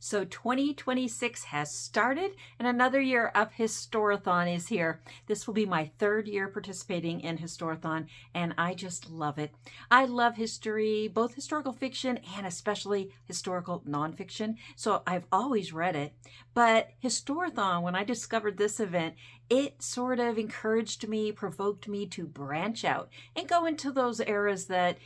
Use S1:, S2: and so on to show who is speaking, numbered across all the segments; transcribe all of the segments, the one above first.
S1: So 2026 has started and another year of Historathon is here. This will be my third year participating in Historathon and I just love it. I love history, both historical fiction and especially historical nonfiction. So I've always read it. But Historathon, when I discovered this event, it sort of encouraged me, provoked me to branch out and go into those eras that,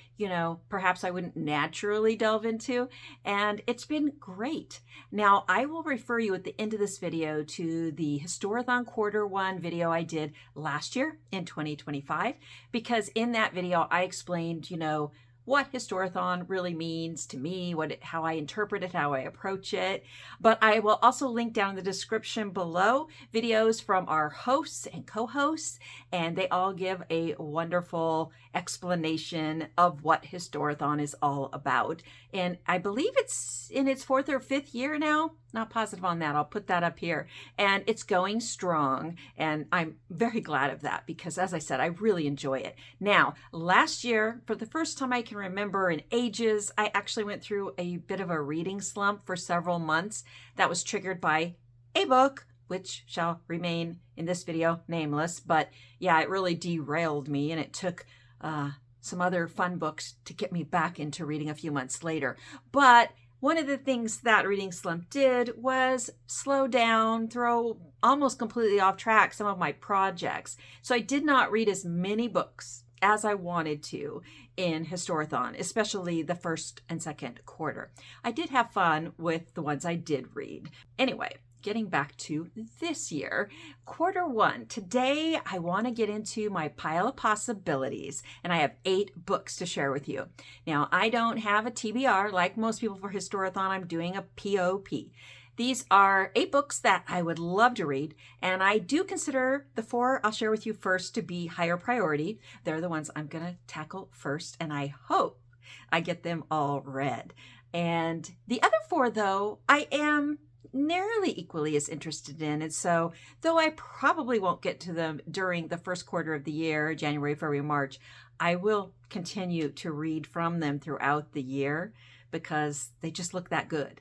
S1: perhaps I wouldn't naturally delve into. And it's been great. Now, I will refer you at the end of this video to the Historathon Q1 video I did last year in 2025, because in that video, I explained, what Historathon really means to me, how I interpret it, how I approach it. But I will also link down in the description below videos from our hosts and co-hosts, and they all give a wonderful explanation of what Historathon is all about. And I believe it's in its 4th or 5th year now. Not positive on that. I'll put that up here. And it's going strong. And I'm very glad of that because, as I said, I really enjoy it. Now, last year, for the first time I can remember in ages, I actually went through a bit of a reading slump for several months. That was triggered by a book, which shall remain in this video nameless. But yeah, it really derailed me, and it took some other fun books to get me back into reading a few months later. But one of the things that reading slump did was slow down, throw almost completely off track some of my projects. So I did not read as many books as I wanted to in Historathon, especially the first and second quarter. I did have fun with the ones I did read. Anyway, getting back to this year, Q1. Today, I want to get into my pile of possibilities, and I have 8 books to share with you. Now, I don't have a TBR like most people for Historathon. I'm doing a POP. These are 8 books that I would love to read, and I do consider the 4 I'll share with you first to be higher priority. They're the ones I'm going to tackle first, and I hope I get them all read. And the other 4, though, I am nearly equally as interested in. And so, though I probably won't get to them during the first quarter of the year, January, February, March, I will continue to read from them throughout the year because they just look that good.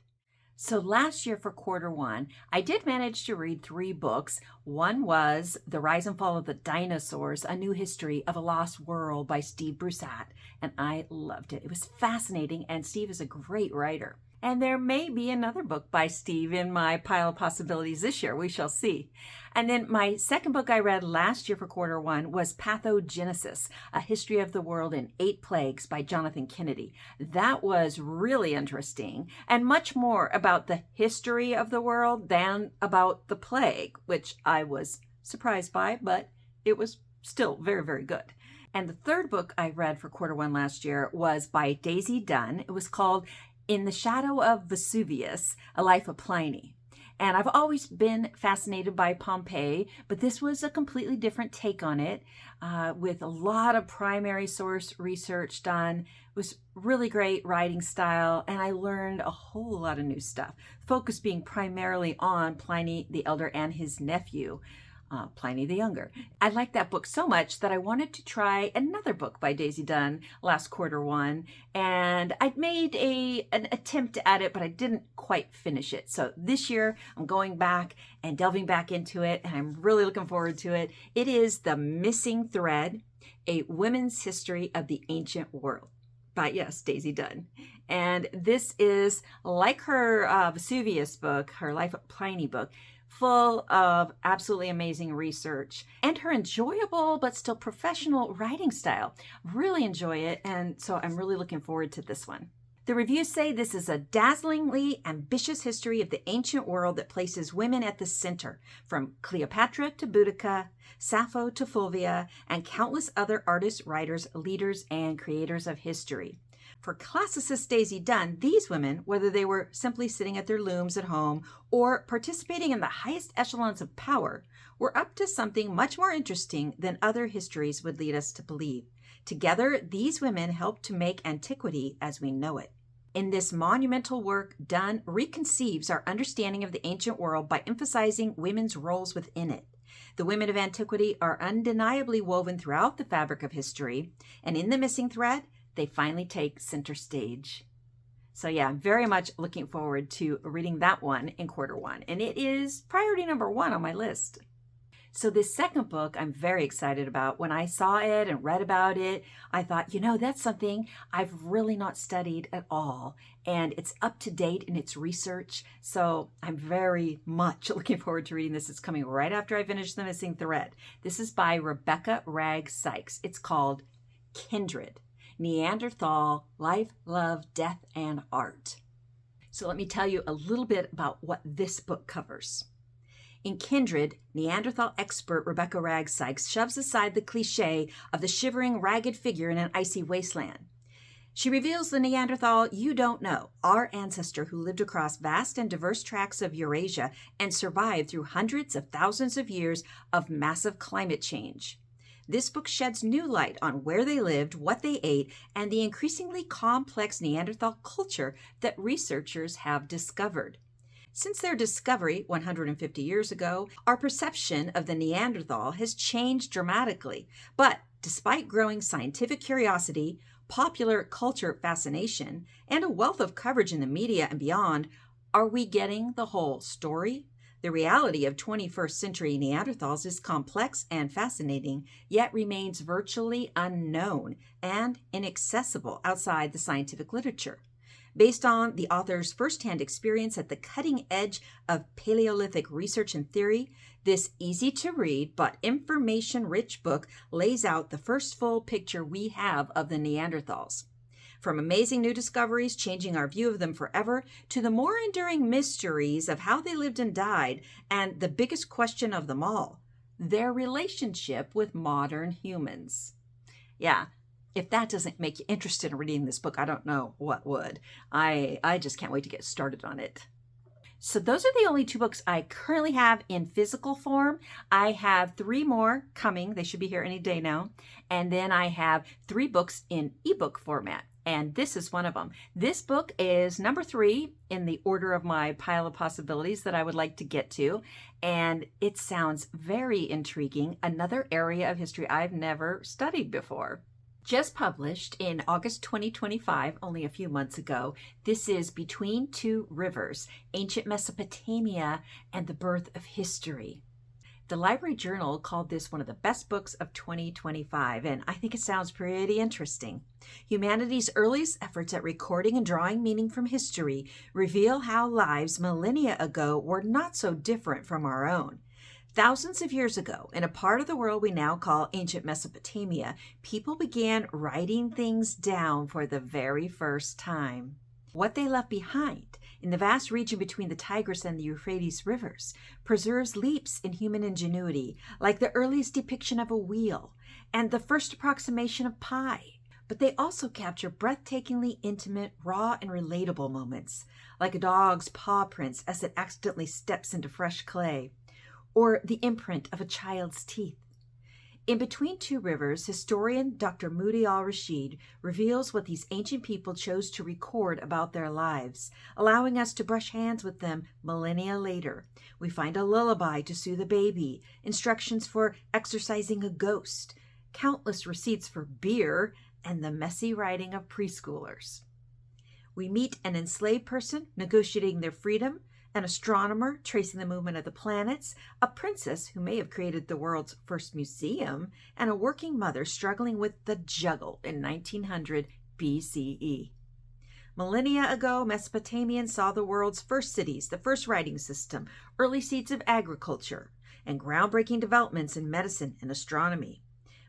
S1: So last year for Q1, I did manage to read 3 books. One was The Rise and Fall of the Dinosaurs, A New History of a Lost World by Steve Brusatte, and I loved it. It was fascinating, and Steve is a great writer. And there may be another book by Steve in my pile of possibilities this year. We shall see. And then my second book I read last year for Q1 was Pathogenesis, A History of the World in 8 Plagues by Jonathan Kennedy. That was really interesting and much more about the history of the world than about the plague, which I was surprised by, but it was still very, very good. And the third book I read for Q1 last year was by Daisy Dunn. It was called In the Shadow of Vesuvius, A Life of Pliny. And I've always been fascinated by Pompeii, but this was a completely different take on it with a lot of primary source research done. It was really great writing style, and I learned a whole lot of new stuff, focus being primarily on Pliny the Elder and his nephew, Pliny the Younger. I liked that book so much that I wanted to try another book by Daisy Dunn last Q1, and I'd made an attempt at it, but I didn't quite finish it. So this year I'm going back and delving back into it, and I'm really looking forward to it. It is The Missing Thread, A Women's History of the Ancient World by, yes, Daisy Dunn. And this is like her Vesuvius book, her Life of Pliny book, full of absolutely amazing research and her enjoyable but still professional writing style. Really enjoy it, and so I'm really looking forward to this one. The reviews say this is a dazzlingly ambitious history of the ancient world that places women at the center, from Cleopatra to Boudica, Sappho to Fulvia, and countless other artists, writers, leaders, and creators of history. For classicist Daisy Dunn, these women, whether they were simply sitting at their looms at home or participating in the highest echelons of power, were up to something much more interesting than other histories would lead us to believe. Together, these women helped to make antiquity as we know it. In this monumental work, Dunn reconceives our understanding of the ancient world by emphasizing women's roles within it. The women of antiquity are undeniably woven throughout the fabric of history, and in The Missing Thread, they finally take center stage. So yeah, I'm very much looking forward to reading that one in quarter 1. And it is priority number 1 on my list. So this second book I'm very excited about. When I saw it and read about it, I thought, that's something I've really not studied at all. And it's up to date in its research. So I'm very much looking forward to reading this. It's coming right after I finish The Missing Thread. This is by Rebecca Ragg Sykes. It's called Kindred: Neanderthal, Life, Love, Death, and Art. So let me tell you a little bit about what this book covers. In Kindred, Neanderthal expert Rebecca Ragg Sykes shoves aside the cliché of the shivering, ragged figure in an icy wasteland. She reveals the Neanderthal you don't know, our ancestor who lived across vast and diverse tracts of Eurasia and survived through hundreds of thousands of years of massive climate change. This book sheds new light on where they lived, what they ate, and the increasingly complex Neanderthal culture that researchers have discovered. Since their discovery 150 years ago, our perception of the Neanderthal has changed dramatically. But despite growing scientific curiosity, popular culture fascination, and a wealth of coverage in the media and beyond, are we getting the whole story? The reality of 21st century Neanderthals is complex and fascinating, yet remains virtually unknown and inaccessible outside the scientific literature. Based on the author's firsthand experience at the cutting edge of Paleolithic research and theory, this easy-to-read but information-rich book lays out the first full picture we have of the Neanderthals. From amazing new discoveries changing our view of them forever, to the more enduring mysteries of how they lived and died, and the biggest question of them all, their relationship with modern humans. Yeah. If that doesn't make you interested in reading this book, I don't know what would. I just can't wait to get started on it. So those are the only 2 books I currently have in physical form. I have 3 more coming. They should be here any day now. And then I have 3 books in ebook format. And this is one of them. This book is number 3 in the order of my pile of possibilities that I would like to get to. And it sounds very intriguing. Another area of history I've never studied before. Just published in August 2025, only a few months ago, this is Between Two Rivers, Ancient Mesopotamia and the Birth of History. The Library Journal called this one of the best books of 2025, and I think it sounds pretty interesting. Humanity's earliest efforts at recording and drawing meaning from history reveal how lives millennia ago were not so different from our own. Thousands of years ago, in a part of the world we now call ancient Mesopotamia, people began writing things down for the very first time. What they left behind in the vast region between the Tigris and the Euphrates rivers preserves leaps in human ingenuity, like the earliest depiction of a wheel and the first approximation of pi. But they also capture breathtakingly intimate, raw, and relatable moments, like a dog's paw prints as it accidentally steps into fresh clay, or the imprint of a child's teeth. In Between Two Rivers, historian Dr. Moody Al-Rashid reveals what these ancient people chose to record about their lives, allowing us to brush hands with them millennia later. We find a lullaby to soothe a baby, instructions for exorcising a ghost, countless receipts for beer, and the messy writing of preschoolers. We meet an enslaved person negotiating their freedom, an astronomer tracing the movement of the planets, a princess who may have created the world's first museum, and a working mother struggling with the juggle in 1900 BCE. Millennia ago, Mesopotamians saw the world's first cities, the first writing system, early seeds of agriculture, and groundbreaking developments in medicine and astronomy.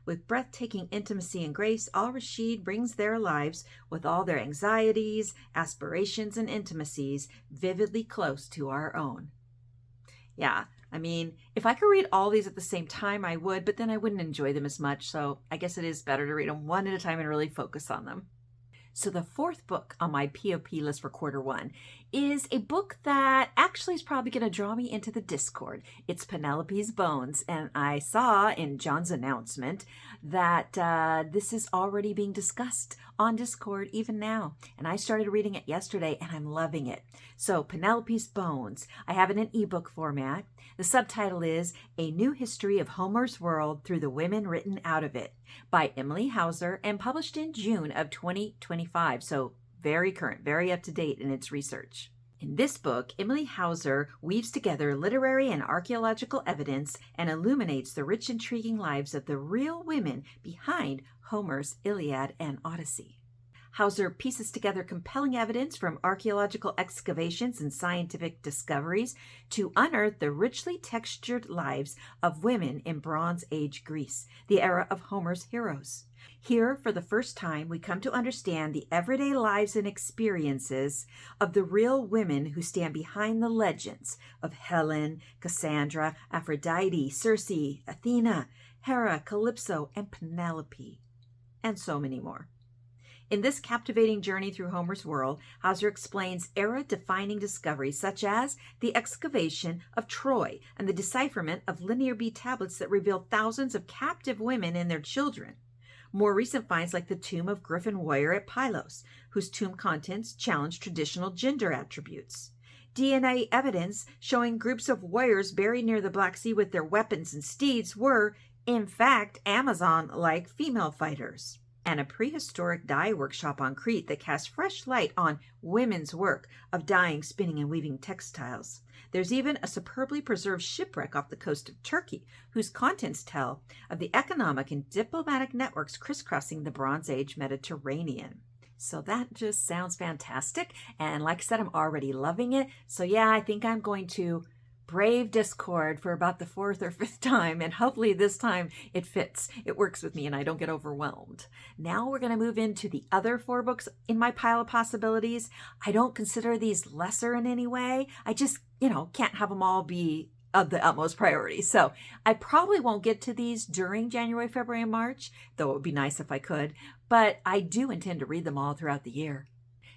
S1: With breathtaking intimacy and grace, Al-Rashid brings their lives, with all their anxieties, aspirations, and intimacies, vividly close to our own. Yeah, I mean, if I could read all these at the same time, I would, but then I wouldn't enjoy them as much, so I guess it is better to read them one at a time and really focus on them. So the 4th book on my POP list for quarter 1 is a book that actually is probably going to draw me into the Discord. It's Penelope's Bones, and I saw in John's announcement that this is already being discussed on Discord even now. And I started reading it yesterday, and I'm loving it. So Penelope's Bones, I have it in ebook format. The subtitle is A New History of Homer's World Through the Women Written Out of It by Emily Hauser and published in June of 2025. So very current, very up to date in its research. In this book, Emily Hauser weaves together literary and archaeological evidence and illuminates the rich, intriguing lives of the real women behind Homer's Iliad and Odyssey. Hauser pieces together compelling evidence from archaeological excavations and scientific discoveries to unearth the richly textured lives of women in Bronze Age Greece, the era of Homer's heroes. Here, for the first time, we come to understand the everyday lives and experiences of the real women who stand behind the legends of Helen, Cassandra, Aphrodite, Circe, Athena, Hera, Calypso, and Penelope, and so many more. In this captivating journey through Homer's world, Hauser explains era-defining discoveries such as the excavation of Troy and the decipherment of Linear B tablets that reveal thousands of captive women and their children. More recent finds like the tomb of Griffin Warrior at Pylos, whose tomb contents challenge traditional gender attributes. DNA evidence showing groups of warriors buried near the Black Sea with their weapons and steeds were, in fact, Amazon-like female fighters. And a prehistoric dye workshop on Crete that casts fresh light on women's work of dyeing, spinning, and weaving textiles. There's even a superbly preserved shipwreck off the coast of Turkey, whose contents tell of the economic and diplomatic networks crisscrossing the Bronze Age Mediterranean. So that just sounds fantastic. And like I said, I'm already loving it. So yeah, I think I'm going to brave Discord for about the 4th or 5th time, and hopefully this time it fits. It works with me and I don't get overwhelmed. Now we're going to move into the other 4 books in my pile of possibilities. I don't consider these lesser in any way. I just, can't have them all be of the utmost priority. So I probably won't get to these during January, February, and March, though it would be nice if I could, but I do intend to read them all throughout the year.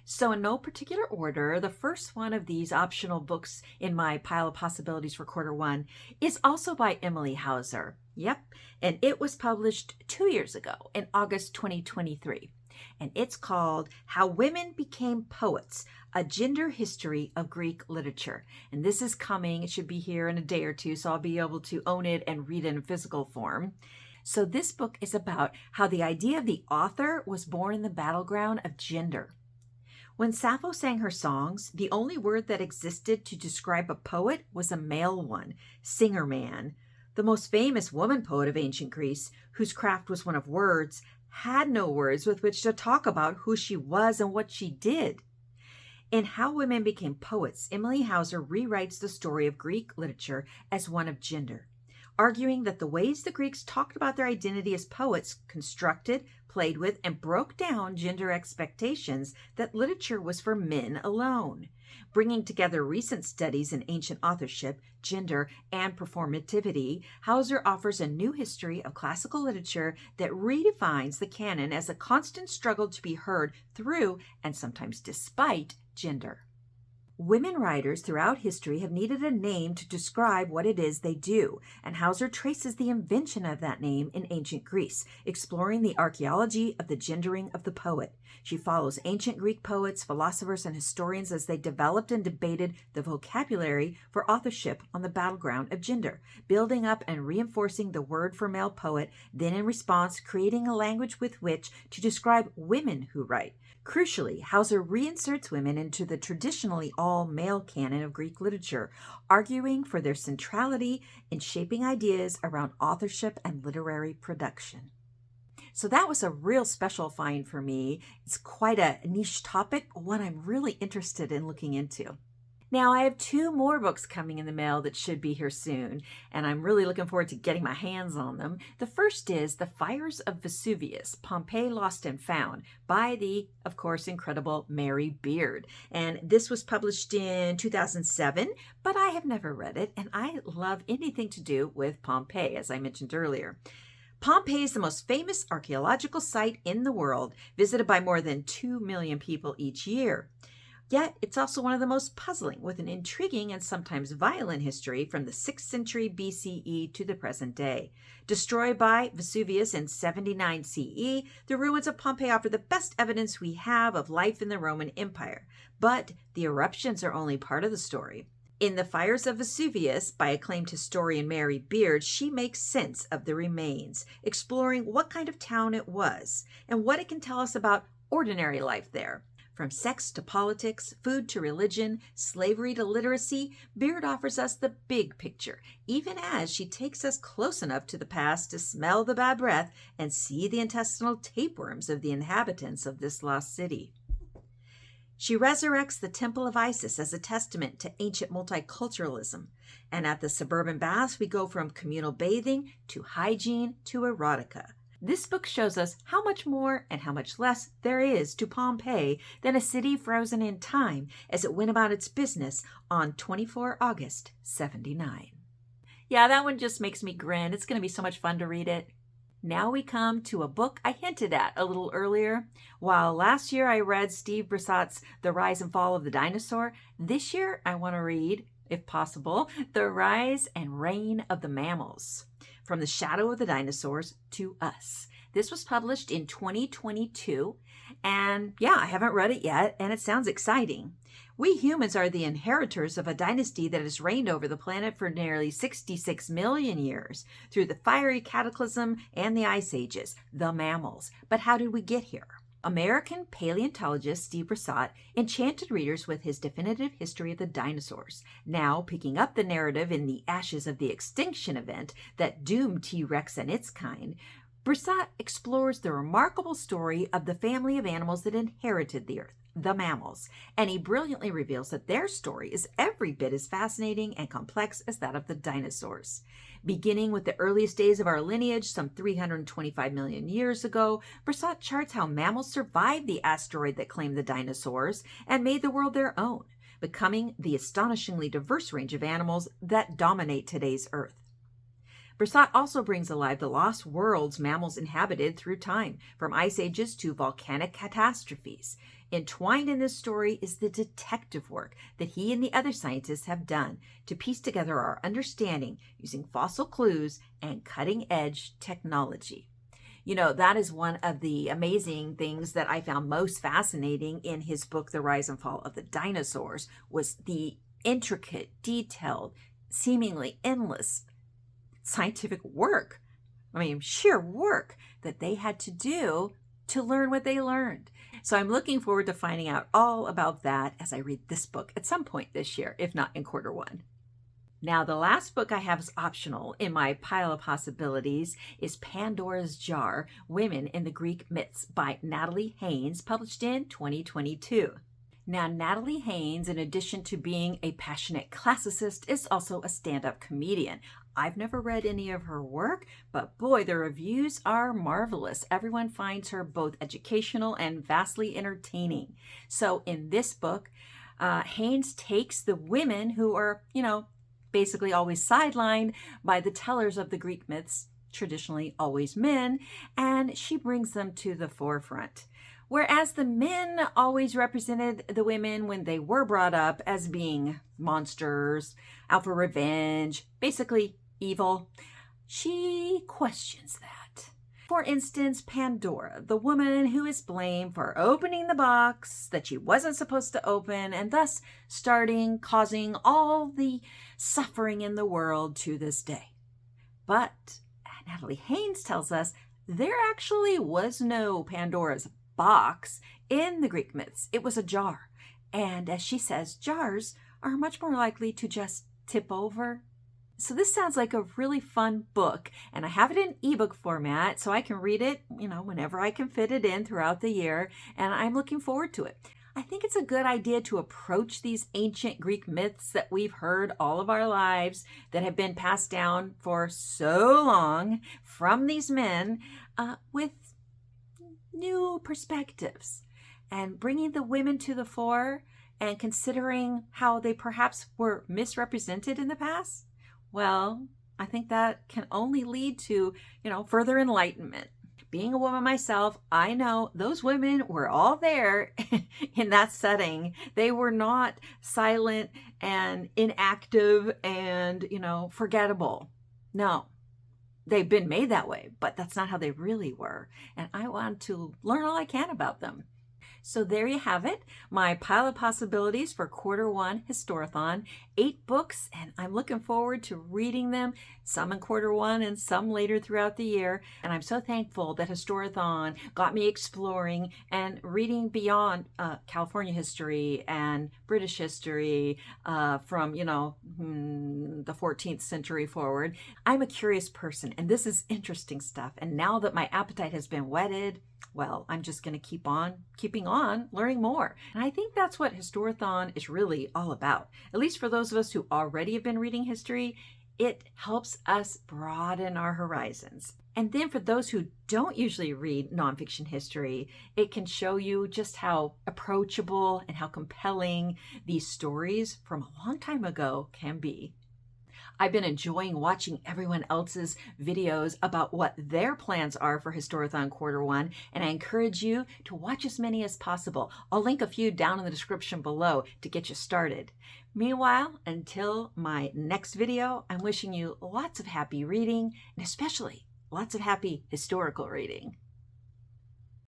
S1: So in no particular order, the first one of these optional books in my pile of possibilities for Q1 is also by Emily Hauser. Yep, and it was published 2 years ago in August 2023. And it's called How Women Became Poets, A Gender History of Greek Literature. And this is coming, it should be here in a day or two, so I'll be able to own it and read it in physical form. So this book is about how the idea of the author was born in the battleground of gender. When Sappho sang her songs, the only word that existed to describe a poet was a male one, singer man. The most famous woman poet of ancient Greece, whose craft was one of words, had no words with which to talk about who she was and what she did. In How Women Became Poets, Emily Hauser rewrites the story of Greek literature as one of gender, arguing that the ways the Greeks talked about their identity as poets constructed, played with, and broke down gender expectations that literature was for men alone. Bringing together recent studies in ancient authorship, gender, and performativity, Hauser offers a new history of classical literature that redefines the canon as a constant struggle to be heard through, and sometimes despite, gender. Women writers throughout history have needed a name to describe what it is they do, and Hauser traces the invention of that name in ancient Greece, exploring the archaeology of the gendering of the poet. She follows ancient Greek poets, philosophers, and historians as they developed and debated the vocabulary for authorship on the battleground of gender, building up and reinforcing the word for male poet, then in response creating a language with which to describe women who write. Crucially, Hauser reinserts women into the traditionally all-male canon of Greek literature, arguing for their centrality in shaping ideas around authorship and literary production. So that was a real special find for me. It's quite a niche topic, one I'm really interested in looking into. Now, I have 2 more books coming in the mail that should be here soon, and I'm really looking forward to getting my hands on them. The first is The Fires of Vesuvius, Pompeii Lost and Found, by the, of course, incredible Mary Beard. And this was published in 2007, but I have never read it, and I love anything to do with Pompeii, as I mentioned earlier. Pompeii is the most famous archaeological site in the world, visited by more than 2 million people each year. Yet, it's also one of the most puzzling, with an intriguing and sometimes violent history from the 6th century BCE to the present day. Destroyed by Vesuvius in 79 CE, the ruins of Pompeii offer the best evidence we have of life in the Roman Empire. But the eruptions are only part of the story. In The Fires of Vesuvius, by acclaimed historian Mary Beard, she makes sense of the remains, exploring what kind of town it was and what it can tell us about ordinary life there. From sex to politics, food to religion, slavery to literacy, Beard offers us the big picture, even as she takes us close enough to the past to smell the bad breath and see the intestinal tapeworms of the inhabitants of this lost city. She resurrects the Temple of Isis as a testament to ancient multiculturalism. And at the suburban baths, we go from communal bathing to hygiene to erotica. This book shows us how much more and how much less there is to Pompeii than a city frozen in time as it went about its business on 24 August 79. Yeah, that one just makes me grin. It's going to be so much fun to read it. Now we come to a book I hinted at a little earlier. While last year I read Steve Brissot's The Rise and Fall of the Dinosaur, this year I want to read, if possible, The Rise and Reign of the Mammals. From the Shadow of the Dinosaurs to Us. This was published in 2022, and yeah, I haven't read it yet, and it sounds exciting. We humans are the inheritors of a dynasty that has reigned over the planet for nearly 66 million years, through the fiery cataclysm and the ice ages, the mammals. But how did we get here? American paleontologist Steve Brissot enchanted readers with his definitive history of the dinosaurs, now picking up the narrative in the ashes of the extinction event that doomed T-Rex and its kind. Brissot explores the remarkable story of the family of animals that inherited the Earth, the mammals, and he brilliantly reveals that their story is every bit as fascinating and complex as that of the dinosaurs. Beginning with the earliest days of our lineage, some 325 million years ago, Brissot charts how mammals survived the asteroid that claimed the dinosaurs and made the world their own, becoming the astonishingly diverse range of animals that dominate today's Earth. Brissot also brings alive the lost worlds mammals inhabited through time, from ice ages to volcanic catastrophes. Entwined in this story is the detective work that he and the other scientists have done to piece together our understanding using fossil clues and cutting-edge technology. You know, that is one of the amazing things that I found most fascinating in his book, The Rise and Fall of the Dinosaurs, was the intricate, detailed, seemingly endless scientific work. I mean, sheer work that they had to do to learn what they learned. So I'm looking forward to finding out all about that as I read this book at some point this year, if not in quarter one. Now, the last book I have as optional in my pile of possibilities is Pandora's Jar, Women in the Greek Myths by Natalie Haynes, published in 2022. Now, Natalie Haynes, in addition to being a passionate classicist, is also a stand-up comedian. I've never read any of her work, but boy, the reviews are marvelous. Everyone finds her both educational and vastly entertaining. So in this book, Haynes takes the women who are, basically always sidelined by the tellers of the Greek myths, traditionally always men, and she brings them to the forefront. Whereas the men always represented the women when they were brought up as being monsters, out for revenge, basically evil, she questions that. For instance, Pandora, the woman who is blamed for opening the box that she wasn't supposed to open and thus causing all the suffering in the world to this day. But Natalie Haynes tells us there actually was no Pandora's box in the Greek myths. It was a jar. And as she says, jars are much more likely to just tip over. So this sounds like a really fun book, and I have it in ebook format so I can read it, whenever I can fit it in throughout the year, and I'm looking forward to it. I think it's a good idea to approach these ancient Greek myths that we've heard all of our lives, that have been passed down for so long from these men, with new perspectives, and bringing the women to the fore and considering how they perhaps were misrepresented in the past. Well, I think that can only lead to, further enlightenment. Being a woman myself, I know those women were all there in that setting. They were not silent and inactive and, forgettable. No, they've been made that way, but that's not how they really were. And I want to learn all I can about them. So there you have it, my pile of possibilities for Quarter 1 Historathon. 8 books, and I'm looking forward to reading them, some in Quarter 1 and some later throughout the year. And I'm so thankful that Historathon got me exploring and reading beyond California history and British history from, the 14th century forward. I'm a curious person, and this is interesting stuff. And now that my appetite has been whetted, well, I'm just going to keeping on learning more. And I think that's what Historathon is really all about. At least for those of us who already have been reading history, it helps us broaden our horizons. And then for those who don't usually read nonfiction history, it can show you just how approachable and how compelling these stories from a long time ago can be. I've been enjoying watching everyone else's videos about what their plans are for Historathon Quarter 1, and I encourage you to watch as many as possible. I'll link a few down in the description below to get you started. Meanwhile, until my next video, I'm wishing you lots of happy reading, and especially lots of happy historical reading.